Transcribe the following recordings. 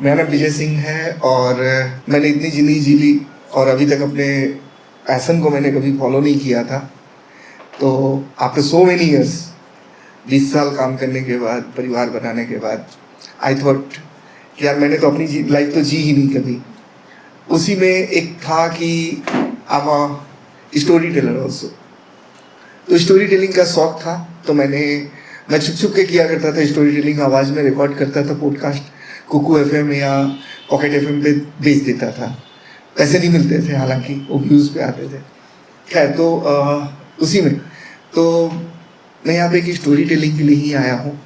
मेरा नाम विजय सिंह है और मैंने इतनी ज़िंदगी जी ली और अभी तक अपने पैशन को मैंने कभी फॉलो नहीं किया था। तो आफ्टर सो मेनी ईयर्स, 20 साल काम करने के बाद, परिवार बनाने के बाद, आई थॉट कि यार मैंने तो अपनी लाइफ तो जी ही नहीं कभी। उसी में एक था कि I am a story teller also. तो स्टोरी टेलिंग का शौक था, तो मैं छुप छुप के किया करता था स्टोरी टेलिंग, आवाज़ में रिकॉर्ड करता था, पॉडकास्ट कुकू एफएम या पॉकेट एफएम पे बेच देता था। पैसे नहीं मिलते थे, हालांकि वो व्यूज़ पे आते थे। खैर, तो उसी में तो मैं यहाँ पे एक स्टोरी टेलिंग के लिए ही आया हूँ।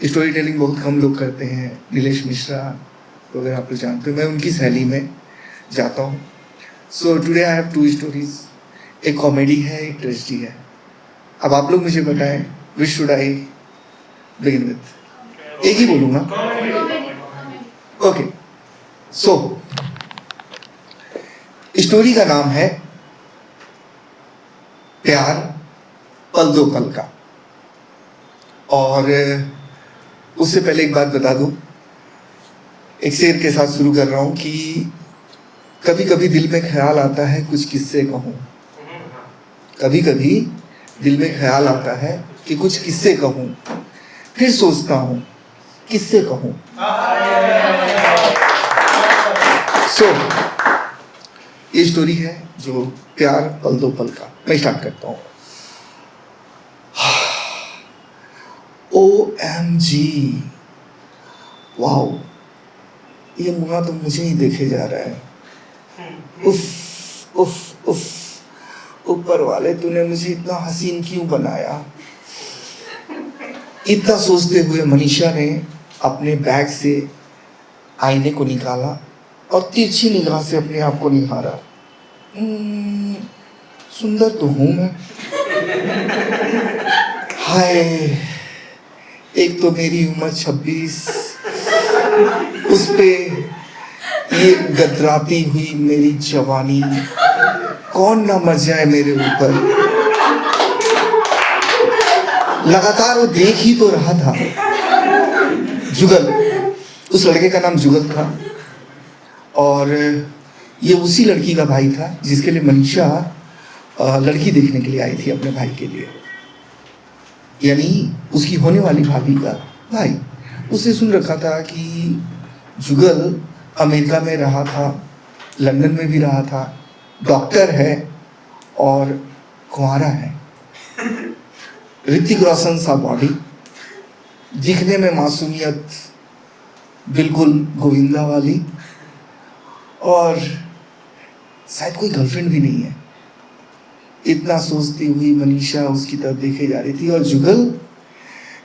स्टोरी टेलिंग बहुत कम लोग करते हैं। नीलेश मिश्रा तो अगर आप लोग जानते हो, मैं उनकी शैली में जाता हूँ। So today I have 2 stories. एक कॉमेडी है, एक ट्रेजेडी है। अब आप लोग मुझे बताएं, which should I begin with? एक ही बोलूँगा। ओके, सो स्टोरी का नाम है प्यार पल दो पल का। और उससे पहले एक बात बता दूं, एक शेर के साथ शुरू कर रहा हूं कि कभी कभी दिल में ख्याल आता है कुछ किस्से कहूं। कभी कभी दिल में ख्याल आता है कि कुछ किस्से कहूं, फिर सोचता हूं किससे कहूं। सो ये स्टोरी है जो प्यार पल दो पल का। मैं स्टार्ट करता हूँ। OMG, वाओ, ये मुन्ना तो मुझे ही देखे जा रहा है। उफ उफ उफ, ऊपर वाले तूने मुझे इतना हसीन क्यों बनाया। इतना सोचते हुए मनीषा ने अपने बैग से आईने को निकाला और तिरछी निगाह से अपने आप को निहारा। सुंदर तो हूं मैं। हाय, एक तो मेरी उम्र 26, उस पे ये गदराती हुई मेरी जवानी, कौन ना मर जाए मेरे ऊपर। लगातार वो देख ही तो रहा था। जुगल, उस लड़के का नाम जुगल था और ये उसी लड़की का भाई था जिसके लिए मनीषा लड़की देखने के लिए आई थी अपने भाई के लिए, यानी उसकी होने वाली भाभी का भाई। उसने सुन रखा था कि जुगल अमेरिका में रहा था, लंदन में भी रहा था, डॉक्टर है और कुंवारा है। ऋतिक रोशन सा बॉडी, दिखने में मासूमियत बिल्कुल गोविंदा वाली, और शायद कोई गर्लफ्रेंड भी नहीं है। इतना सोचती हुई मनीषा उसकी तरफ देखे जा रही थी और जुगल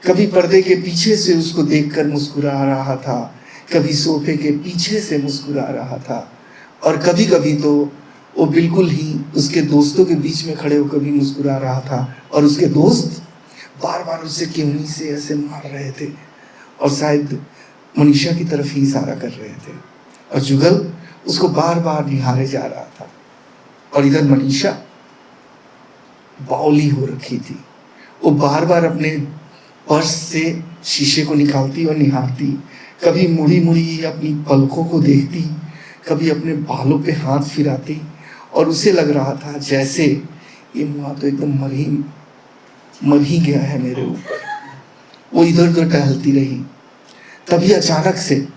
कभी पर्दे के पीछे से उसको देखकर मुस्कुरा रहा था, कभी सोफे के पीछे से मुस्कुरा रहा था, और कभी कभी तो वो बिल्कुल ही उसके दोस्तों के बीच में खड़े होकर भी मुस्कुरा रहा था। और उसके दोस्त बार बार उससे केहनी से ऐसे मार रहे थे और शायद मनीषा की तरफ ही इशारा कर रहे थे, और जुगल उसको बार बार निहारे जा रहा था। और इधर मनीषा बावली हो रखी थी। वो बार बार अपने पर्स से शीशे को निकालती और निहारती, कभी मुड़ी मुड़ी अपनी पलकों को देखती, कभी अपने बालों पे हाथ फिराती, और उसे लग रहा था जैसे ये मुआ तो एकदम मर ही गया है मेरे ऊपर। वो इधर उधर टहलती रही। तभी अचानक से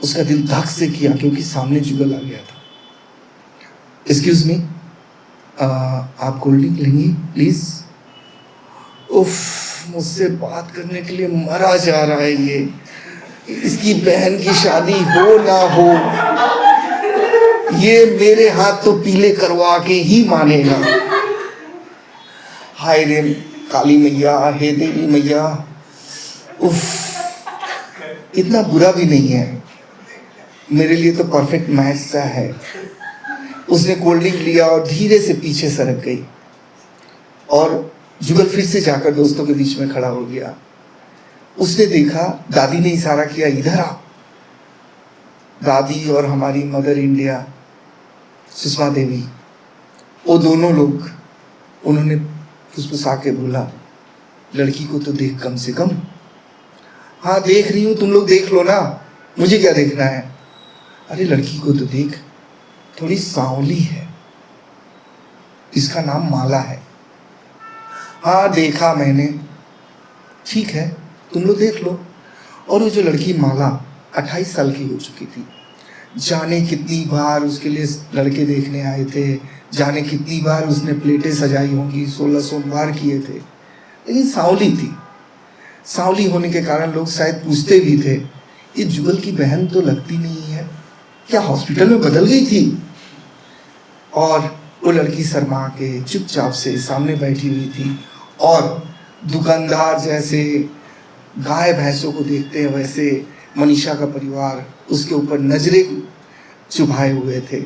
उसका दिल धक से किया क्योंकि सामने जुगल आ गया था। एक्सक्यूज मी, आप कोल्ड ड्रिंक लेंगी प्लीज? उफ, मुझसे बात करने के लिए मरा जा रहा है ये। इसकी बहन की शादी हो ना हो, ये मेरे हाथ तो पीले करवा के ही मानेगा। हाय रे काली मैया, हे देवी मैया। उफ, इतना बुरा भी नहीं है, मेरे लिए तो परफेक्ट मैच सा है। उसने कोल्ड ड्रिंक लिया और धीरे से पीछे सरक गई, और जुगल फिर से जाकर दोस्तों के बीच में खड़ा हो गया। उसने देखा, दादी ने इशारा किया, इधर आ। दादी और हमारी मदर इंडिया सुषमा देवी, वो दोनों लोग, उन्होंने फुसफुसा के बोला, लड़की को तो देख कम से कम। हाँ देख रही हूँ, तुम लोग देख लो ना, मुझे क्या देखना है? अरे लड़की को तो देख, थोड़ी सांवली है, इसका नाम माला है। हाँ देखा मैंने, ठीक है तुम लोग देख लो। और वो जो लड़की माला 28 साल की हो चुकी थी, जाने कितनी बार उसके लिए लड़के देखने आए थे, जाने कितनी बार उसने प्लेटें सजाई होंगी, 16 सोमवार किए थे, लेकिन सांवली थी। सांवली होने के कारण लोग शायद पूछते भी थे, ये जुगल की बहन तो लगती नहीं है, क्या हॉस्पिटल में बदल गई थी? और वो लड़की शर्मा के चुपचाप से सामने बैठी हुई थी, और दुकानदार जैसे गाय भैंसों को देखते हैं वैसे मनीषा का परिवार उसके ऊपर नजरें चुभाए हुए थे।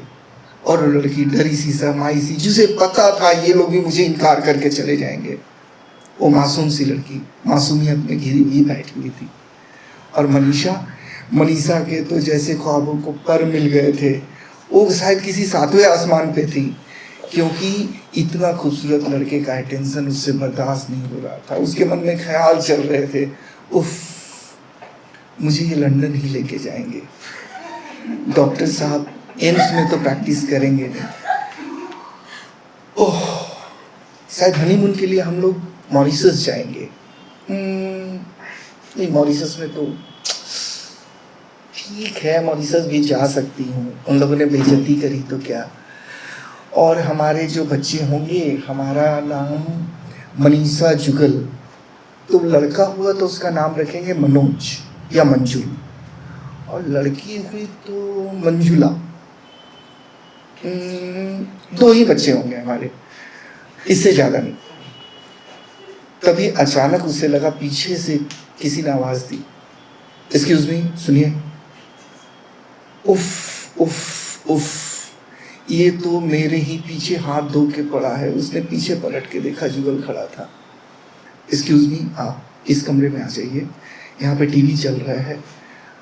और वो लड़की डरी सी शर्माई सी, जिसे पता था ये लोग भी मुझे इनकार करके चले जाएंगे। वो मासूम सी लड़की मासूमियत में घिरी हुई बैठी हुई थी। और मनीषा के तो जैसे ख्वाबों को पर मिल गए थे, वो शायद किसी 7वें आसमान पे थी, क्योंकि इतना खूबसूरत लड़के का अटेंशन उससे बर्दाश्त नहीं हो रहा था। उसके मन में ख्याल चल रहे थे, उफ मुझे ये लंदन ही लेके जाएंगे, डॉक्टर साहब एम्स में तो प्रैक्टिस करेंगे नहीं। ओह शायद हनीमून के लिए हम लोग मॉरिशस जाएंगे। नहीं मॉरिशस में तो ठीक है, मॉरिशस भी जा सकती हूँ, उन लोगों ने बेइज्जती करी तो क्या। और हमारे जो बच्चे होंगे, हमारा नाम मनीषा जुगल, तो लड़का हुआ तो उसका नाम रखेंगे मनोज या मंजू, और लड़की हुई तो मंजुला। 2 ही बच्चे होंगे हमारे, इससे ज़्यादा नहीं। तभी अचानक उसे लगा पीछे से किसी ने आवाज़ दी, एक्सक्यूज मी सुनिए। उफ उफ उफ, ये तो मेरे ही पीछे हाथ धो के पड़ा है। उसने पीछे पलट के देखा, जुगल खड़ा था। एक्सक्यूज मी, आप इस कमरे में आ जाइए, यहाँ पे टीवी चल रहा है,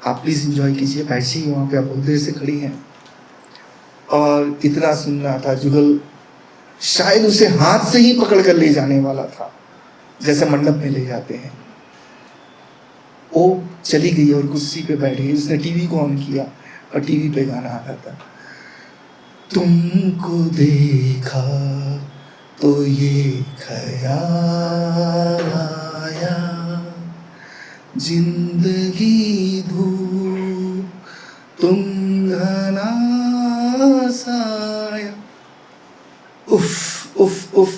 आप प्लीज़ इंजॉय कीजिए, बैठ जाइए वहाँ पे, आप बहुत देर से खड़ी हैं। और इतना सुन रहा था, जुगल शायद उसे हाथ से ही पकड़ कर ले जाने वाला था, जैसे मंडप में ले जाते हैं। वो चली गई और कुर्सी पे बैठ गई। उसने टीवी को ऑन किया और टीवी पे गाना आ रहा था, तुमको देखा तो ये ख्याल आया, जिंदगी धूप तुम घना साया। उफ उफ उफ,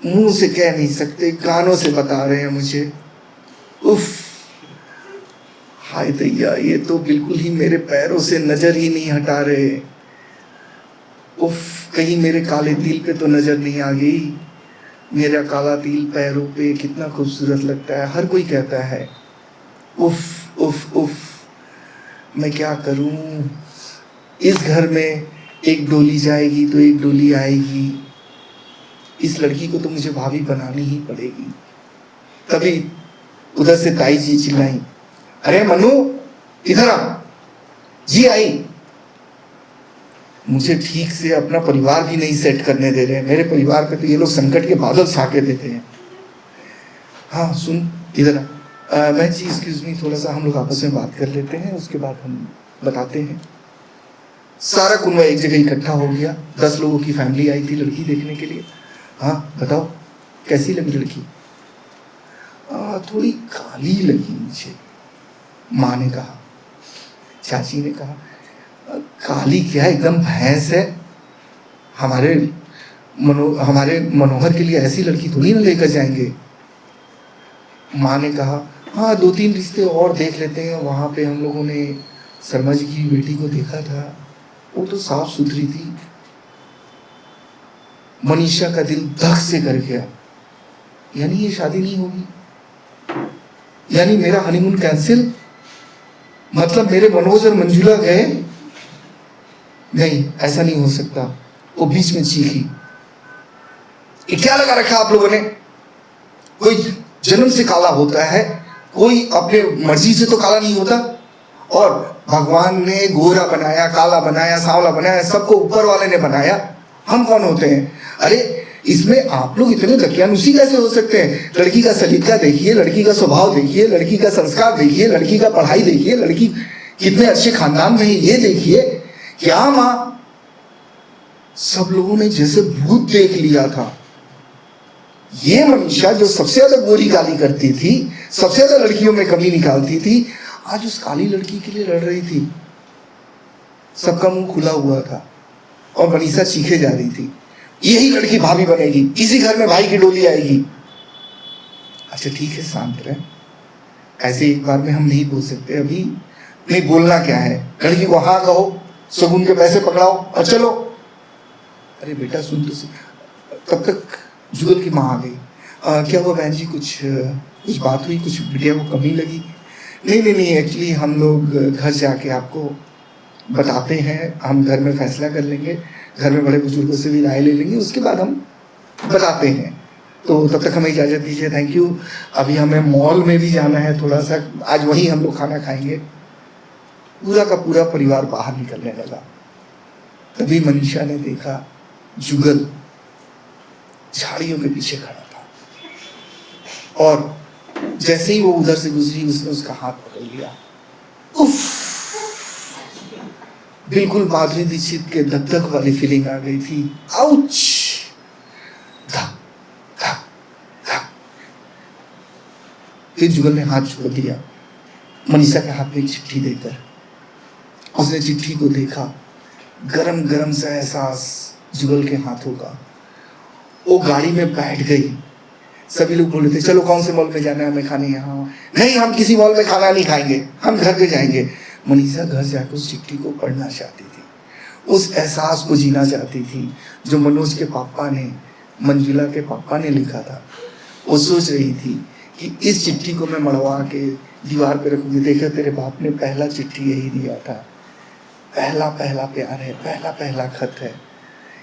मुंह से कह नहीं सकते, कानों से बता रहे हैं मुझे। उफ हाय दैया, ये तो बिल्कुल ही मेरे पैरों से नजर ही नहीं हटा रहे। उफ, कहीं मेरे काले तिल पे तो नजर नहीं आ गई। मेरा काला तिल पैरों पे कितना खूबसूरत लगता है, हर कोई कहता है। उफ उफ उफ, मैं क्या करूं। इस घर में एक डोली जाएगी तो एक डोली आएगी, इस लड़की को तो मुझे भाभी बनानी ही पड़ेगी। तभी उधर से ताई जी चिल्लाई, अरे मनु इधर आ। जी आई। मुझे ठीक से अपना परिवार भी नहीं सेट करने दे रहे हैं, मेरे परिवार पे तो ये लोग संकट के बादल छा के देते हैं। हाँ सुन इधर आ। मैं जी एक्सक्यूज मी, थोड़ा सा हम लोग आपस में बात कर लेते हैं, उसके बाद हम बताते हैं। सारा कुनवा एक जगह इकट्ठा हो गया, 10 लोगों की फैमिली आई थी लड़की देखने के लिए। हाँ बताओ कैसी लगी लड़की? थोड़ी काली लगी मुझे, माँ ने कहा। चाची ने कहा, काली क्या, एकदम भैंस है। हमारे मनोहर के लिए ऐसी लड़की थोड़ी ना लेकर जाएंगे। माँ ने कहा, हाँ 2-3 रिश्ते और देख लेते हैं। वहाँ पे हम लोगों ने शर्मा जी की बेटी को देखा था, वो तो साफ सुथरी थी। मनीषा का दिल धक से कर गया, यानी ये शादी नहीं होगी, यानी मेरा हनीमून कैंसिल, मतलब मेरे मनोज और मंजुला गए। नहीं ऐसा नहीं हो सकता। वो बीच में चीखी, ये क्या लगा रखा आप लोगों ने? कोई जन्म से काला होता है, कोई अपने मर्जी से तो काला नहीं होता। और भगवान ने गोरा बनाया, काला बनाया, सांवला बनाया, सबको ऊपर वाले ने बनाया। हम कौन होते हैं? अरे इसमें आप लोग इतने दकियानुसी कैसे हो सकते हैं? लड़की का सलीका देखिए, लड़की का स्वभाव देखिए, लड़की का संस्कार देखिए, लड़की का पढ़ाई देखिए, लड़की कितने अच्छे खानदान में है ये देखिए। क्या माँ, सब लोगों ने जैसे भूत देख लिया था। ये मनीषा जो सबसे ज्यादा गोरी गाली करती थी, सबसे ज्यादा लड़कियों में कमी निकालती थी, आज उस काली लड़की के लिए लड़ रही थी। सबका मुंह खुला हुआ था और मनीषा चीखे जा रही थी, यही लड़की भाभी बनेगी, इसी घर में भाई की डोली आएगी। अच्छा ठीक है, शांत रहे, ऐसे एक बार में हम नहीं बोल सकते। अभी नहीं बोलना क्या है, लड़की को हाँ कहो, शगुन के पैसे पकड़ाओ और चलो। अरे बेटा सुन तो, तब तक जुगल की माँ आ गई। क्या हुआ बहन जी, कुछ बात हुई, कुछ बिटिया को कमी लगी? नहीं, एक्चुअली हम लोग घर जाके आपको बताते हैं, हम घर में फैसला कर लेंगे, घर में बड़े बुजुर्गों से भी राय ले लेंगे, उसके बाद हम बताते हैं। तो तब तक हमें इजाज़त दीजिए, थैंक यू। अभी हमें मॉल में भी जाना है थोड़ा सा, आज वहीं हम लोग खाना खाएंगे। पूरा का पूरा परिवार बाहर निकलने लगा। तभी मनीषा ने देखा जुगल झाड़ियों के पीछे खड़ा था और जैसे ही वो उधर से गुजरी उसने उसका हाथ पकड़ लिया। उफ, बिल्कुल माधुरी दीक्षित के धक धक वाली फीलिंग आ गई थी। आउच, धक धक धक। फिर जुगल ने हाथ छोड़ दिया मनीषा के हाथ में एक चिट्ठी देकर। उसने चिट्ठी को देखा, गरम गरम सा एहसास जुगल के हाथों का। वो गाड़ी में बैठ गई। सभी लोग बोल रहे थे चलो कौन से मॉल में जाना है हमें खाने, यहाँ नहीं, हम किसी मॉल में खाना नहीं खाएंगे, हम घर पे जाएंगे। मनीषा घर जाकर उस चिट्ठी को पढ़ना चाहती थी, उस एहसास को जीना चाहती थी जो मनोज के पापा ने, मंजुला के पापा ने लिखा था। वो सोच रही थी कि इस चिट्ठी को मैं मढ़वा के दीवार पे रखूंगी, देखा तेरे बाप ने पहला चिट्ठी यही दिया था, पहला पहला प्यार है, पहला पहला खत है।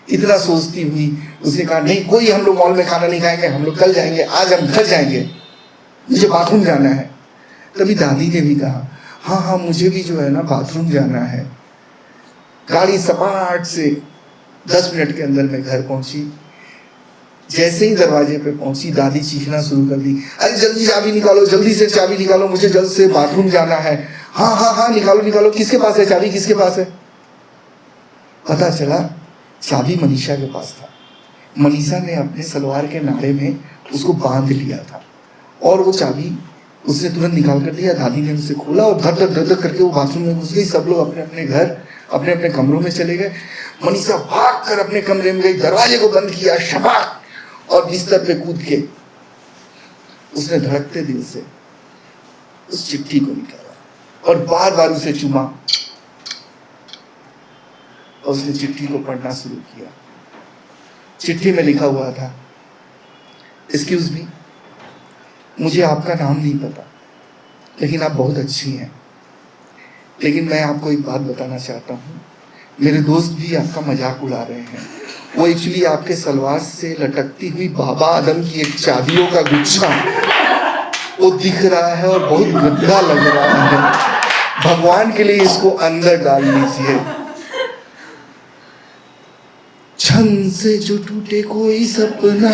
इतना सोचती हुई उसने कहा नहीं, कोई हम लोग मॉल में खाना नहीं खाएंगे, हम लोग कल जाएंगे, आज हम घर जाएंगे, मुझे बाथरूम जाना है। तभी दादी ने भी कहा हाँ, मुझे भी जो है ना बाथरूम जाना है। गाड़ी सपाट से 10 मिनट के अंदर में घर पहुंची। जैसे ही दरवाजे पे पहुंची दादी चीखना शुरू कर दी, अरे जल्दी चाबी निकालो, जल्दी से चाबी निकालो, मुझे जल्द से बाथरूम जाना है। हाँ निकालो, किसके पास है चाबी, किसके पास है? पता चला चाबी मनीषा के पास था। मनीषा ने अपने सलवार के नाड़े में उसको बांध लिया था और वो चाबी उसने तुरंत निकाल कर दिया। दादी ने उसे खोला और धक धक करके वो बाथरूम में घुस गई। सब लोग अपने अपने घर, अपने अपने कमरों में चले गए। मनीषा भाग कर अपने कमरे में गई, दरवाजे को बंद किया, शबाक, और बिस्तर पे कूद के उसने धड़कते दिल से उस चिट्ठी को निकाला और बार बार उसे चूमा और उसने चिट्ठी को पढ़ना शुरू किया। चिट्ठी में लिखा हुआ था, एक्सक्यूज मी, मुझे आपका नाम नहीं पता लेकिन आप बहुत अच्छी हैं, लेकिन मैं आपको एक बात बताना चाहता हूँ, मेरे दोस्त भी आपका मजाक उड़ा रहे हैं। वो एक्चुअली आपके सलवार से लटकती हुई बाबा आदम की एक चाबियों का गुच्छा वो दिख रहा है और बहुत गंदा लग रहा है, भगवान के लिए इसको अंदर डाल लीजिए। छन से जो टूटे कोई सपना,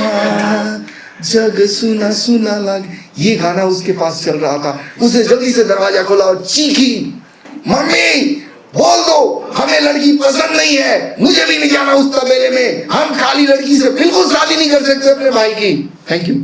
जग सुना सुना लगे, ये गाना उसके पास चल रहा था। उसने जल्दी से दरवाजा खोला और चीखी, मम्मी बोल दो हमें लड़की पसंद नहीं है, मुझे भी नहीं जाना उस तबेले में, हम काली लड़की से बिल्कुल शादी नहीं कर सकते अपने भाई की। Thank you.